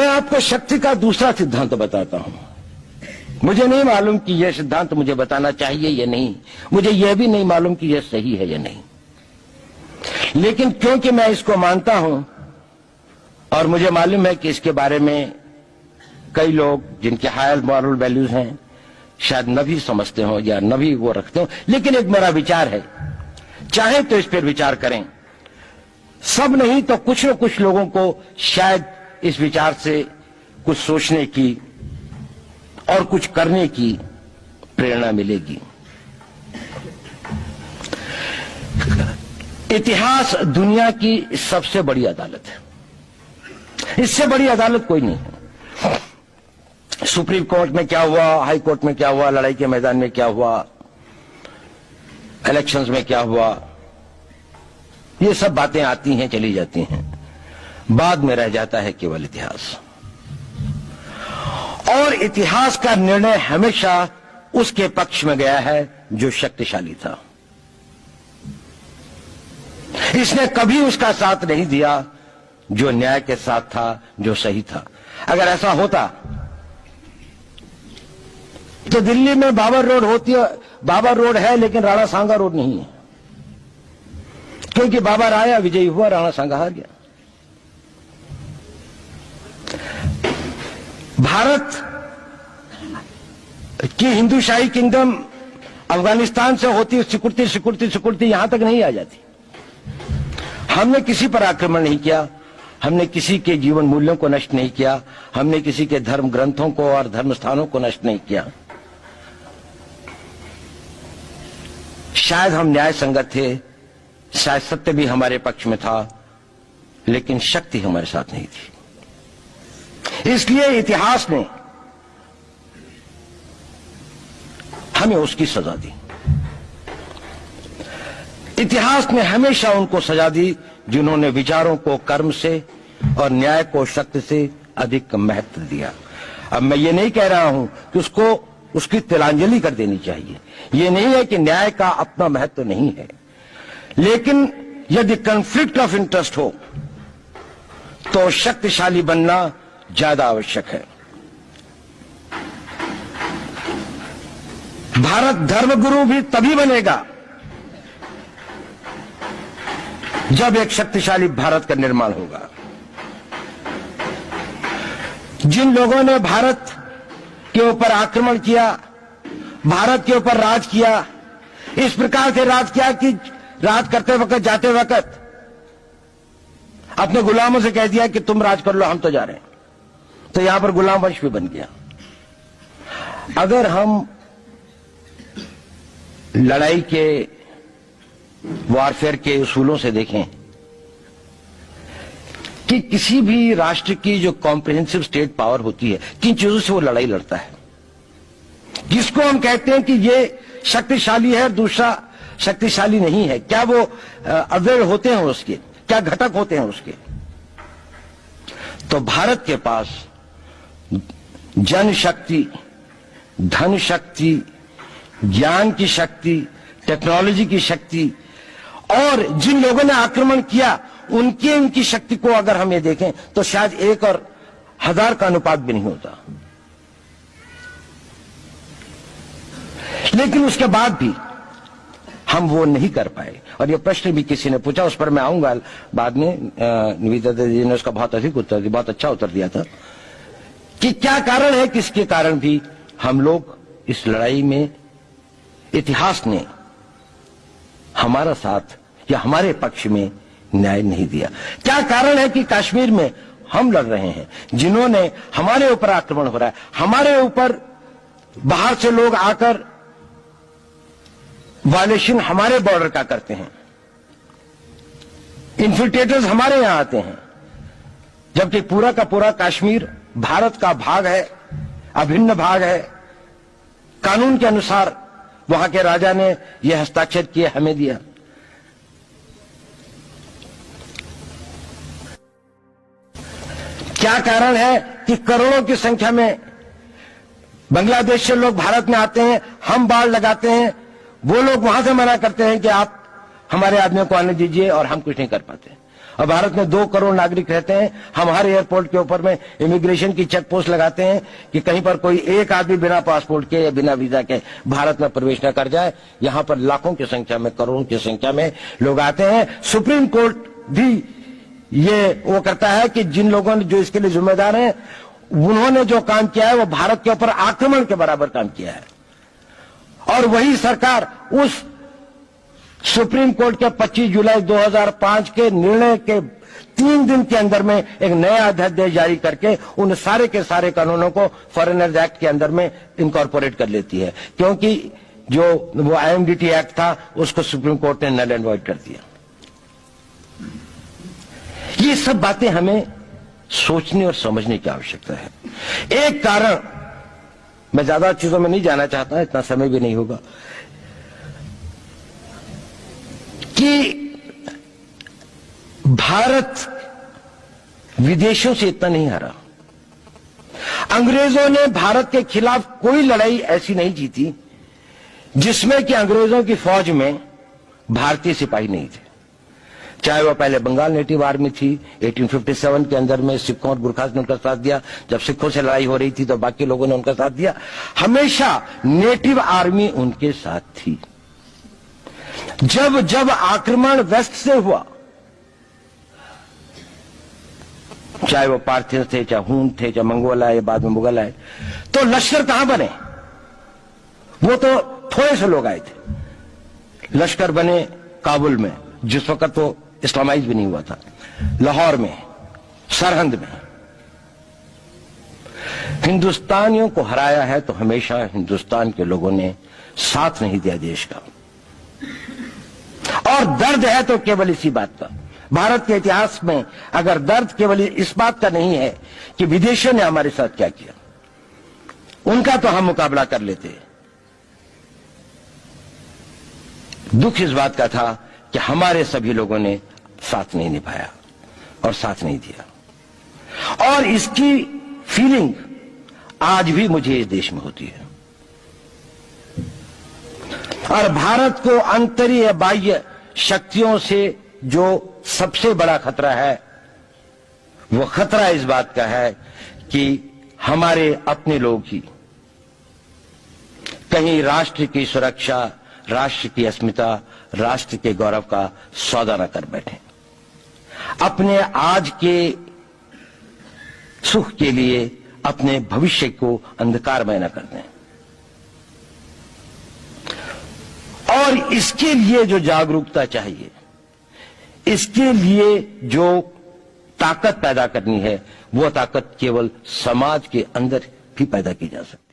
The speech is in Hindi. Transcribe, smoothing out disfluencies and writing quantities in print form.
मैं आपको शक्ति का दूसरा सिद्धांत बताता हूं। मुझे नहीं मालूम कि यह सिद्धांत मुझे बताना चाहिए या नहीं, मुझे यह भी नहीं मालूम कि यह सही है या नहीं, लेकिन क्योंकि मैं इसको मानता हूं और मुझे मालूम है कि इसके बारे में कई लोग जिनके हायर मॉरल वैल्यूज हैं शायद न भी समझते हो या न भी वो रखते हो, लेकिन एक मेरा विचार है, चाहे तो इस पर विचार करें। सब नहीं तो कुछ न कुछ लोगों को शायद इस विचार से कुछ सोचने की और कुछ करने की प्रेरणा मिलेगी। इतिहास दुनिया की सबसे बड़ी अदालत है, इससे बड़ी अदालत कोई नहीं है। सुप्रीम कोर्ट में क्या हुआ, हाई कोर्ट में क्या हुआ, लड़ाई के मैदान में क्या हुआ, इलेक्शंस में क्या हुआ, ये सब बातें आती हैं चली जाती हैं, बाद में रह जाता है केवल इतिहास। और इतिहास का निर्णय हमेशा उसके पक्ष में गया है जो शक्तिशाली था। इसने कभी उसका साथ नहीं दिया जो न्याय के साथ था, जो सही था। अगर ऐसा होता तो दिल्ली में बाबर रोड होती है, बाबर रोड है लेकिन राणा सांगा रोड नहीं है, क्योंकि बाबर आया, विजयी हुआ, राणा सांगा हार गया। भारत की हिंदूशाही किंगडम अफगानिस्तान से होती सिकुड़ती सिकुड़ती सिकुड़ती यहां तक नहीं आ जाती। हमने किसी पर आक्रमण नहीं किया, हमने किसी के जीवन मूल्यों को नष्ट नहीं किया, हमने किसी के धर्म ग्रंथों को और धर्म स्थानों को नष्ट नहीं किया। शायद हम न्याय संगत थे, शायद सत्य भी हमारे पक्ष में था, लेकिन शक्ति हमारे साथ नहीं थी। इसलिए इतिहास ने हमें उसकी सजा दी। इतिहास ने हमेशा उनको सजा दी जिन्होंने विचारों को कर्म से और न्याय को शक्ति से अधिक महत्व दिया। अब मैं ये नहीं कह रहा हूं कि उसको उसकी तिलांजलि कर देनी चाहिए, ये नहीं है कि न्याय का अपना महत्व नहीं है, लेकिन यदि कॉन्फ्लिक्ट ऑफ इंटरेस्ट हो तो शक्तिशाली बनना ज्यादा आवश्यक है। भारत धर्मगुरु भी तभी बनेगा जब एक शक्तिशाली भारत का निर्माण होगा। जिन लोगों ने भारत के ऊपर आक्रमण किया, भारत के ऊपर राज किया, इस प्रकार से राज किया कि राज करते वक्त, जाते वक्त अपने गुलामों से कह दिया कि तुम राज कर लो, हम तो जा रहे हैं, तो यहां पर गुलाम वंश भी बन गया। अगर हम लड़ाई के वॉरफेयर के उसूलों से देखें कि किसी भी राष्ट्र की जो कॉम्प्रिहेंसिव स्टेट पावर होती है, किन चीजों से वो लड़ाई लड़ता है, जिसको हम कहते हैं कि ये शक्तिशाली है, दूसरा शक्तिशाली नहीं है, क्या वो अवयव होते हैं उसके, क्या घटक होते हैं उसके। तो भारत के पास जनशक्ति, धन शक्ति, ज्ञान की शक्ति, टेक्नोलॉजी की शक्ति, और जिन लोगों ने आक्रमण किया उनकी शक्ति को अगर हम ये देखें तो शायद 1 और 1000 का अनुपात भी नहीं होता। लेकिन उसके बाद भी हम वो नहीं कर पाए। और ये प्रश्न भी किसी ने पूछा, उस पर मैं आऊंगा बाद में। निवेदिता जी ने उसका बहुत अधिक उत्तर दिया, बहुत अच्छा उत्तर दिया था कि क्या कारण है, किसके कारण भी हम लोग इस लड़ाई में इतिहास ने हमारा साथ या हमारे पक्ष में न्याय नहीं दिया। क्या कारण है कि कश्मीर में हम लड़ रहे हैं, जिन्होंने हमारे ऊपर आक्रमण हो रहा है, हमारे ऊपर बाहर से लोग आकर वायलेशन हमारे बॉर्डर का करते हैं, इन्फिल्ट्रेटर्स हमारे यहां आते हैं, जबकि पूरा का पूरा कश्मीर भारत का भाग है, अभिन्न भाग है। कानून के अनुसार वहां के राजा ने यह हस्ताक्षर किए, हमें दिया। क्या कारण है कि करोड़ों की संख्या में बांग्लादेश से लोग भारत में आते हैं, हम बाड़ लगाते हैं, वो लोग वहां से मना करते हैं कि आप हमारे आदमियों को आने दीजिए, और हम कुछ नहीं कर पाते। और भारत में 2 करोड़ नागरिक रहते हैं। हम हर एयरपोर्ट के ऊपर में इमिग्रेशन की चेक पोस्ट लगाते हैं कि कहीं पर कोई एक आदमी बिना पासपोर्ट के या बिना वीजा के भारत में प्रवेश न कर जाए। यहां पर लाखों की संख्या में, करोड़ों की संख्या में लोग आते हैं। सुप्रीम कोर्ट भी ये वो करता है कि जिन लोगों ने जो इसके लिए जिम्मेदार हैं, उन्होंने जो काम किया है वो भारत के ऊपर आक्रमण के बराबर काम किया है। और वही सरकार उस सुप्रीम कोर्ट के 25 जुलाई 2005 के निर्णय के 3 दिन के अंदर में एक नया अध्यादेश जारी करके उन सारे के सारे कानूनों को फॉरेनर्स एक्ट के अंदर में इनकॉर्पोरेट कर लेती है, क्योंकि जो वो IMDT एक्ट था उसको सुप्रीम कोर्ट ने नल एंड वॉइड कर दिया। ये सब बातें हमें सोचने और समझने की आवश्यकता है। एक कारण, मैं ज्यादा चीजों में नहीं जाना चाहता, इतना समय भी नहीं होगा, कि भारत विदेशों से इतना नहीं हारा। अंग्रेजों ने भारत के खिलाफ कोई लड़ाई ऐसी नहीं जीती जिसमें कि अंग्रेजों की फौज में भारतीय सिपाही नहीं थे। चाहे वह पहले बंगाल नेटिव आर्मी थी, 1857 के अंदर में सिखों और गुरखास ने उनका साथ दिया। जब सिखों से लड़ाई हो रही थी तो बाकी लोगों ने उनका साथ दिया। हमेशा नेटिव आर्मी उनके साथ थी। जब जब आक्रमण वेस्ट से हुआ, चाहे वो पार्थियन थे, चाहे हून थे, चाहे मंगोल आए, बाद में मुगल आए, तो लश्कर कहां बने? वो तो थोड़े से लोग आए थे। लश्कर बने काबुल में, जिस वक्त वो इस्लामाइज भी नहीं हुआ था, लाहौर में, सरहंद में। हिंदुस्तानियों को हराया है तो हमेशा हिंदुस्तान के लोगों ने साथ नहीं दिया देश का। और दर्द है तो केवल इसी बात का। भारत के इतिहास में अगर दर्द केवल इस बात का नहीं है कि विदेशियों ने हमारे साथ क्या किया, उनका तो हम मुकाबला कर लेते। दुख इस बात का था कि हमारे सभी लोगों ने साथ नहीं निभाया और साथ नहीं दिया। और इसकी फीलिंग आज भी मुझे इस देश में होती है। और भारत को आंतरिक बाह्य शक्तियों से जो सबसे बड़ा खतरा है, वो खतरा इस बात का है कि हमारे अपने लोग ही कहीं राष्ट्र की सुरक्षा, राष्ट्र की अस्मिता, राष्ट्र के गौरव का सौदा न कर बैठे, अपने आज के सुख के लिए अपने भविष्य को अंधकारमय न कर दें। और इसके लिए जो जागरूकता चाहिए, इसके लिए जो ताकत पैदा करनी है, वो ताकत केवल समाज के अंदर भी पैदा की जा सकती है।